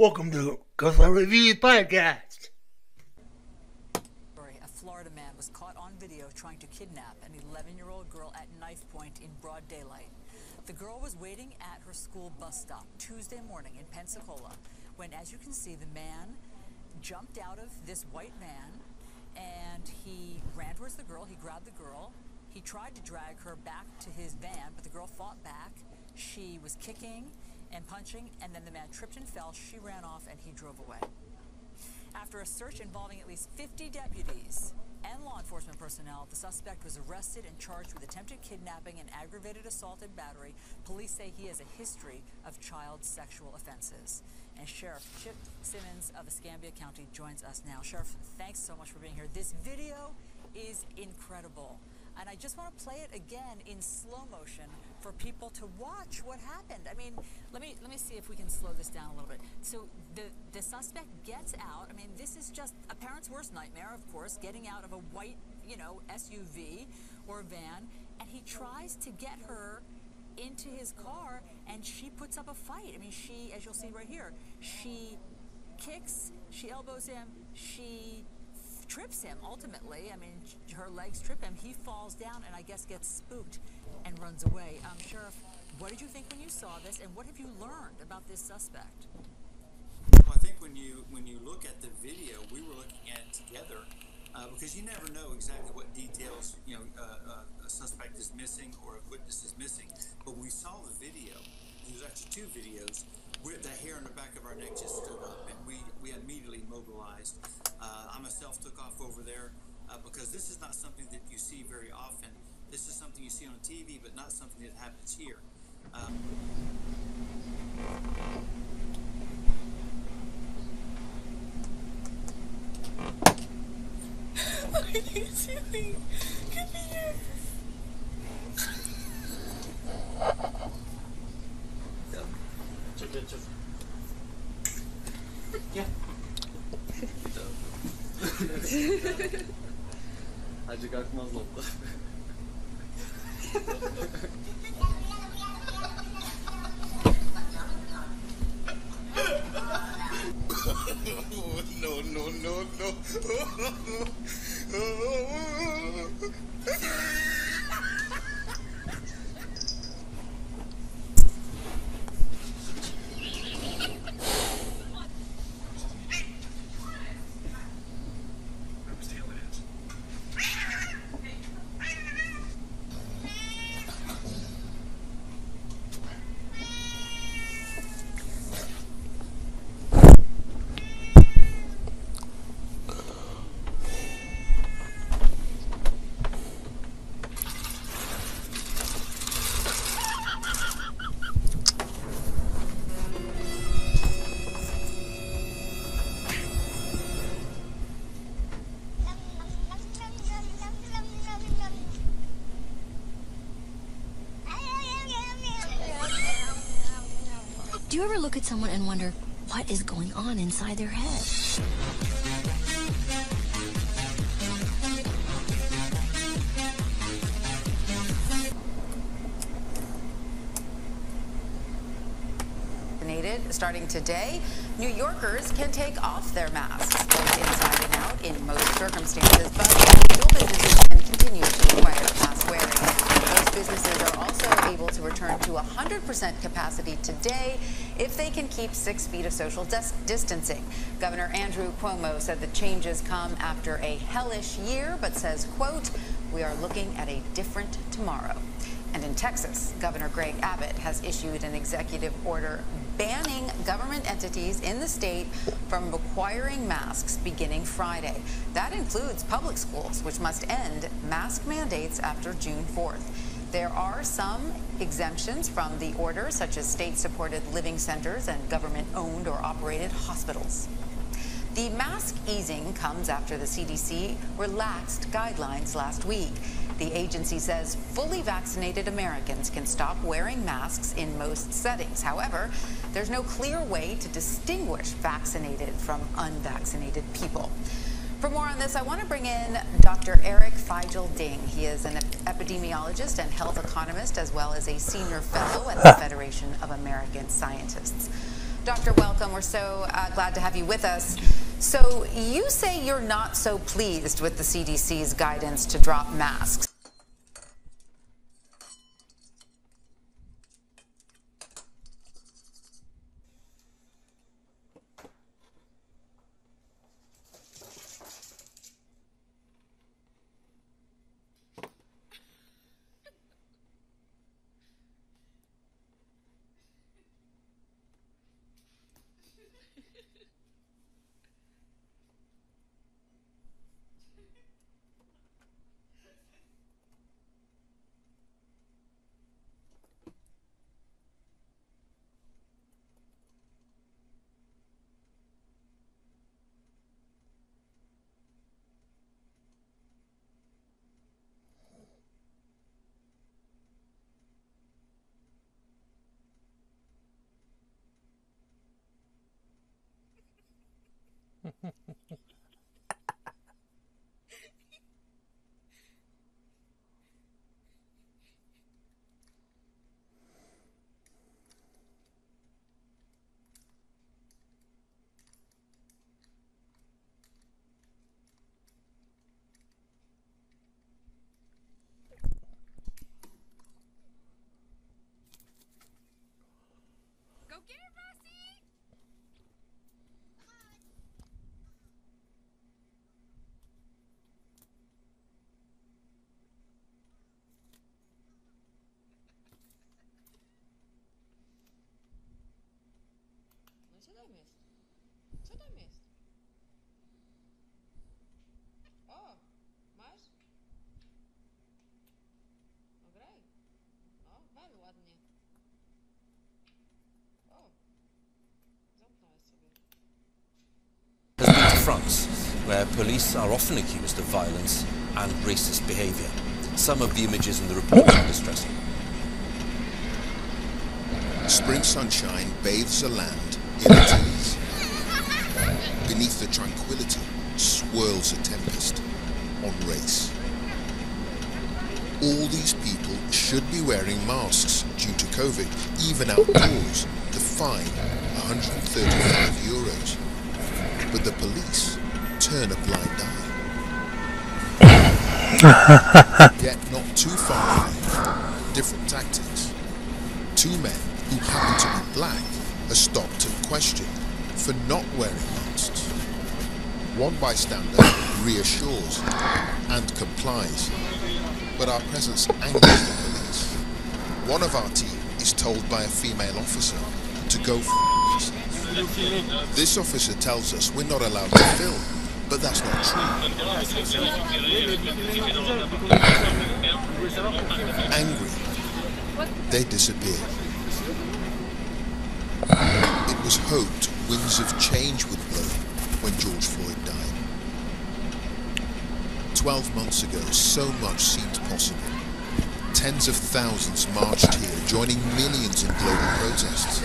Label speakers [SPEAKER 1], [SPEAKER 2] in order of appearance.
[SPEAKER 1] Welcome to Ghostlight Reviews Podcast.
[SPEAKER 2] A Florida man was caught on video trying to kidnap an 11-year-old girl at knife point in broad daylight. The girl was waiting at her school bus stop Tuesday morning in Pensacola when, as you can see, the man jumped out of this white van and he ran towards the girl. He grabbed the girl. He tried to drag her back to his van, but the girl fought back. She was kicking and punching, and then the man tripped and fell. She ran off and he drove away. After a search involving at least 50 deputies and law enforcement personnel, the suspect was arrested and charged with attempted kidnapping and aggravated assault and battery. Police say he has a history of child sexual offenses. And Sheriff Chip Simmons of Escambia County joins us now. Sheriff, thanks so much for being here. This video is incredible. And I just want to play it again in slow motion for people to watch what happened. I mean, let me see if we can slow this down a little bit. So the suspect gets out. I mean, this is just a parent's worst nightmare, of course, getting out of a white, SUV or van, and he tries to get her into his car, and she puts up a fight. I mean, she, as you'll see right here, she kicks, she elbows him, she trips him ultimately. I mean, her legs trip him. He falls down and I guess gets spooked and runs away. Sheriff, what did you think when you saw this, and what have you learned about this suspect?
[SPEAKER 3] Well, I think when you look at the video, we were looking at it together because you never know exactly what details a suspect is missing or a witness is missing. But when we saw the video, there's actually two videos. The hair on the back of our neck just stood up, and we immediately mobilized. I myself took off over there because this is not something that you see very often. This is something you see on TV, but not something that happens here.
[SPEAKER 4] What are you doing? Come here.
[SPEAKER 3] Yeah. Hadi kalkmaz oldu. No.
[SPEAKER 5] Do you ever look at someone and wonder what is going on inside their head?
[SPEAKER 2] Starting today, New Yorkers can take off their masks, both inside and out, in most circumstances, but individual businesses can continue to require mask wearing. Most businesses are also able to return to 100% capacity today if they can keep 6 feet of social distancing. Governor Andrew Cuomo said the changes come after a hellish year, but says, quote, "We are looking at a different tomorrow." And in Texas, Governor Greg Abbott has issued an executive order banning government entities in the state from requiring masks beginning Friday. That includes public schools, which must end mask mandates after June 4th. There are some exemptions from the order, such as state-supported living centers and government-owned or operated hospitals. The mask easing comes after the CDC relaxed guidelines last week. The agency says fully vaccinated Americans can stop wearing masks in most settings. However, there's no clear way to distinguish vaccinated from unvaccinated people. For more on this, I want to bring in Dr. Eric Feigl-Ding. He is an epidemiologist and health economist, as well as a senior fellow at the Federation of American Scientists.
[SPEAKER 6] Doctor, welcome. We're so glad to have you with us. So you say you're not so pleased with the CDC's guidance to drop masks.
[SPEAKER 4] Go get her, Bossy!
[SPEAKER 7] No co tam jest? Co tam jest? O, masz? No graj. No, wal ładnie. O, zamknąłeś sobie.
[SPEAKER 8] Has been to France, where police are often accused of violence and racist behaviour. Some of the images in the report are distressing.
[SPEAKER 9] Spring sunshine bathes a land in its ease. Beneath the tranquility swirls a tempest on race. All these people should be wearing masks due to COVID, even outdoors. The fine, €135. But the police turn a blind eye. Yet not too far away, different tactics. Two men who happen to be black are stopped and questioned for not wearing masks. One bystander reassures and complies, but our presence angers the police. One of our team is told by a female officer to go f***. This officer tells us we're not allowed to film, but that's not true. Angry, they disappeared. It was hoped winds of change would blow when George Floyd died. 12 months ago, so much seemed possible. Tens of thousands marched here, joining millions in global protests.